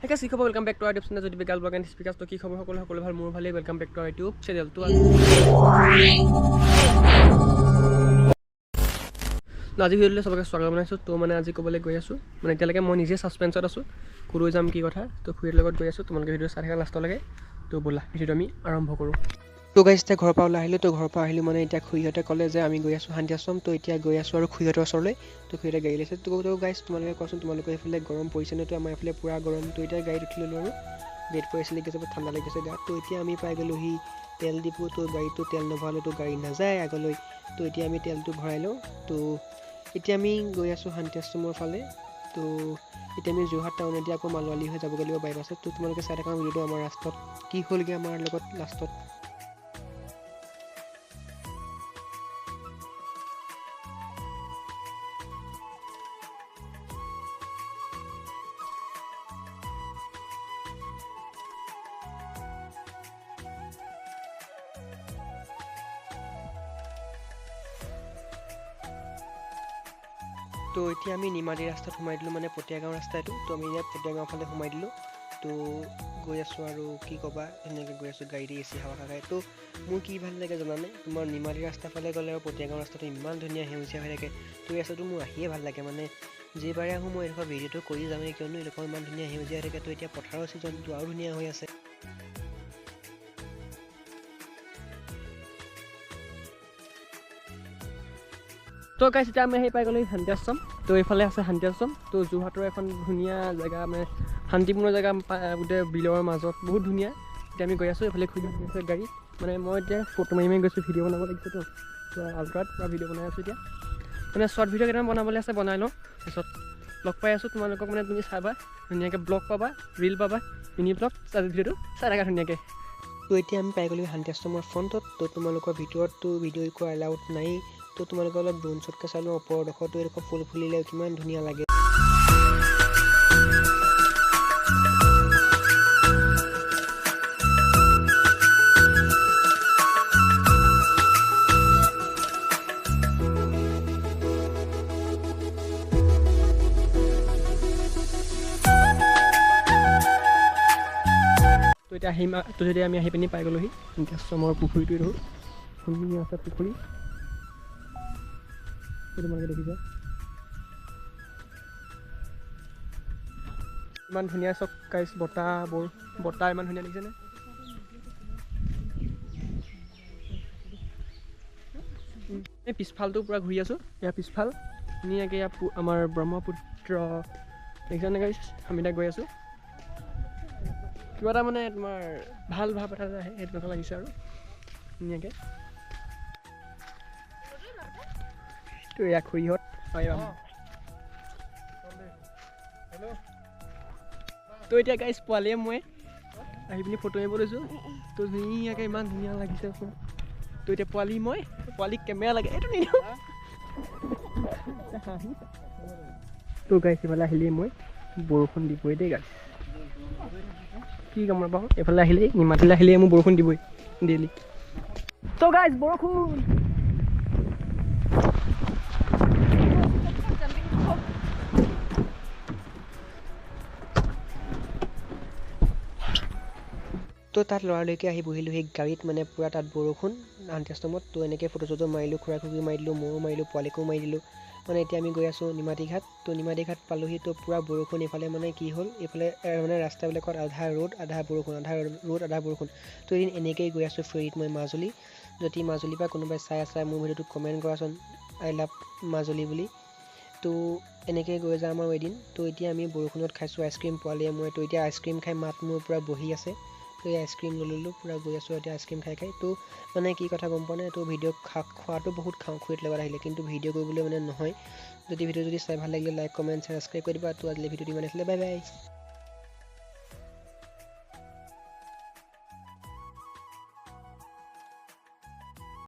Hey guys, welcome back to our YouTube channel. Jodi Begal Blog and Speakers to ki khabar সকলো ভাল মোৰ ভালে welcome back to our YouTube channel to আজি ভিডিওলৈ সবকে স্বাগত জনাইছো তো মানে আজি কবলৈ গৈ আছো মানে এতিয়ালৈকে মই নিজে সাসপেন্সত আছো কুৰু যাম কি কথা তো খুৰীৰ লগত গৈ আছো তোমালোকে ভিডিও চাই থাকা লাষ্ট লৈকে তো বলা ভিডিওটো আমি আৰম্ভ কৰো তো গাইস তে ঘৰৰ পৰা আহিলো তো ঘৰৰ পৰা আহিলো মানে এতিয়া খুৰীহতে ক'লে যে আমি গৈ আছো শান্তি আশ্ৰম তো এতিয়া গৈ আছো আৰু খুৰীহতৰ ওচৰলৈ তো খুৰীহতে গাড়ী লৈছে তো গাইস তোমালোকে কোৱাচোন তোমালোকে এইফালে গৰম পৰিছে নে তো আমাৰ এইফালে পুৰা গৰম তো এতিয়া গাড়ীত উঠিলো আৰু বেড পৰিছে লাগি যাব ঠাণ্ডা লাগিছে গা তো এতিয়া আমি পাই গলো হি তেল ডিপু তো গাড়ীটো তেল নভৰালে তো গাড়ী নাযায় আগলৈ তো এতিয়া আমি তেলটো ভৰাই লওঁ তো এতিয়া আমি গৈ আছো শান্তি আশ্ৰমৰ ফালে তো এতিয়া আমি যোৰহাট টাউন এতিয়া আকৌ মালৱালি হৈ যাব গলিব বাইপাছত তো তোমালোকে চাই থাকা ভিডিওটো আমাৰ ৰাস্তাত কি হ'লগে আমাৰ লগত লাষ্টত তো এতিয়া আমি নিমাদি ৰাস্তাত সোমাই দিলো মানে পটিয়াগাঁও ৰাস্তাটো তো আমি ইয়াত পটিয়াগাঁও ফালে সোমাই দিলো তো গৈ আছো আৰু কি কবা এনেকৈ গৈ আছো গাড়ী এচি হাৱা খাই তো মোৰ কি ভাল লাগে জানানে তোমাৰ নিমাদি ৰাস্তা ফালে গ'লে আৰু পটিয়াগাঁও ৰাস্তাটো ইমান ধুনীয়া সেউজীয়া হৈ থাকে তো এই ৰাস্তাটো মোৰ আহিয়ে ভাল লাগে মানে যেবাৰে আহোঁ মই এনেকুৱা ভিডিঅ'টো কৰি যামেই কিয়নো এনেকুৱা ইমান ধুনীয়া সেউজীয়া হৈ থাকে তো এতিয়া পথাৰৰ ছিজনটো আৰু ধুনীয়া হৈ আছে তো গাইস এতিয়া আমি পাই গ'লো শান্তি আশ্ৰম তো এইফালে আছে শান্তি আশ্ৰম তো যোৰহাটৰ এখন ধুনীয়া জেগা মানে শান্তিপূৰ্ণ জেগা গোটেই বিলৰ মাজত বহুত ধুনীয়া এতিয়া আমি গৈ আছোঁ এইফালে খুলি আছে গাড়ী মানে মই এতিয়া ফটো মাৰি গৈছোঁ ভিডিঅ' বনাব লাগিছে তো আল্ট্ৰাত পুৰা ভিডিঅ' বনাই আছোঁ এতিয়া মানে শ্বৰ্ট ভিডিঅ' কেইটামান বনাবলৈ আছে বনাই লওঁ তাৰপিছত লগ পাই আছোঁ তোমালোকক মানে তুমি চাবা ধুনীয়াকৈ ব্লগ পাবা ৰিল পাবা মিনি ব্লগ আজি ভিডিঅ'টো চাই থাকা ধুনীয়াকৈ তো এতিয়া আমি পাই গ'লো শান্তি আশ্ৰমৰ ফ্ৰণ্টত তো তোমালোকৰ ভিতৰততো ভিডিঅ' একো এলাউড নাই তো তোমালোকে অলপ ড্ৰোন শ্বটকৈ চাই লওঁ ওপৰৰ ডোখৰটো এডোখৰ ফুল ফুলিলে কিমান ধুনীয়া লাগে তো এতিয়া তো যদি আমি আহি পিনি পাই গ'লোহি আশ্ৰমৰ পুখুৰীটো ধৰোঁ ধুনীয়া আছে পুখুৰী তোমালোকে দেখিছা ইমান ধুনীয়া চব গাইছ বতাহ ইমান ধুনীয়া দেখিছেনে এই পিছফালটো পূৰা ঘূৰি আছোঁ ইয়াৰ পিছফাল ধুনীয়াকৈ ইয়াৰ আমাৰ ব্ৰহ্মপুত্ৰ দেখিছানে গাইছ আমি এতিয়া গৈ আছোঁ কিবা এটা মানে তোমাৰ ভাল ভাৱ এটা আহে সেইটো কথা লাগিছে আৰু ধুনীয়াকৈ তো এয়া খুৰীহঁত তো এতিয়া গাইছ পোৱালীয়ে মই আহি পিনি ফটো মাৰিব লৈছোঁ তো ধুনীয়াকৈ ইমান ধুনীয়া লাগিছে তো এতিয়া পোৱালীক কেমেৰা লাগে এইটো নিদিওঁ তো গাইছ এইফালে আহিলেই মই বৰষুণ দিবই দেই গাইছ কি কাম নাপাওঁ এইফালে আহিলেই নিমাতিলৈ আহিলেই মোৰ বৰষুণ দিবই ডেইলি তো গাইছ বৰষুণ তো তাত লৰালৈকে আহি বহিলোঁ সেই গাড়ীত মানে পূৰা তাত বৰষুণ শান্তি আশ্ৰমত তো এনেকৈ ফটো চটো মাৰিলোঁ খুৰা খুৰী মাৰি দিলোঁ ময়ো মাৰিলোঁ পোৱালীকো মাৰি দিলোঁ মানে এতিয়া আমি গৈ আছোঁ নিমাতী ঘাট তো নিমাতী ঘাট পালোহি তো পূৰা বৰষুণ এইফালে মানে কি হ'ল এইফালে মানে ৰাস্তাবিলাকত আধা ৰ'দ আধা বৰষুণ আধা বৰষুণ তো এদিন এনেকৈয়ে গৈ আছোঁ ফেৰীত মই মাজুলী যদি মাজুলীৰ পৰা কোনোবাই চাই আছে মোৰ ভিডিঅ'টোত কমেণ্ট কৰাচোন আই লাভ মাজুলী বুলি তো এনেকৈ গৈ যাম আৰু এদিন তো এতিয়া আমি বৰষুণত খাইছোঁ আইচক্ৰীম পোৱালীয়ে মই তো এতিয়া আইচক্ৰীম খাই মাত মোৰ পূৰা বহি আছে তো এই আইচক্ৰীম ল'লোঁ পূৰা গৈ আছোঁ এতিয়া আইচক্ৰীম খাই তো মানে কি কথা গম পোৱা নাই তো ভিডিঅ' খোৱাটো বহুত খাওঁ খুৰীত লগত আহিলে কিন্তু ভিডিঅ' কৰিবলৈ মানে নহয় যদি ভিডিঅ' চাই ভাল লাগিলে লাইক কমেণ্ট ছাবস্ক্ৰাইব কৰি দিবা তো আজিলৈ ভিডিঅ'টো ইমান আছিলে বাই বাই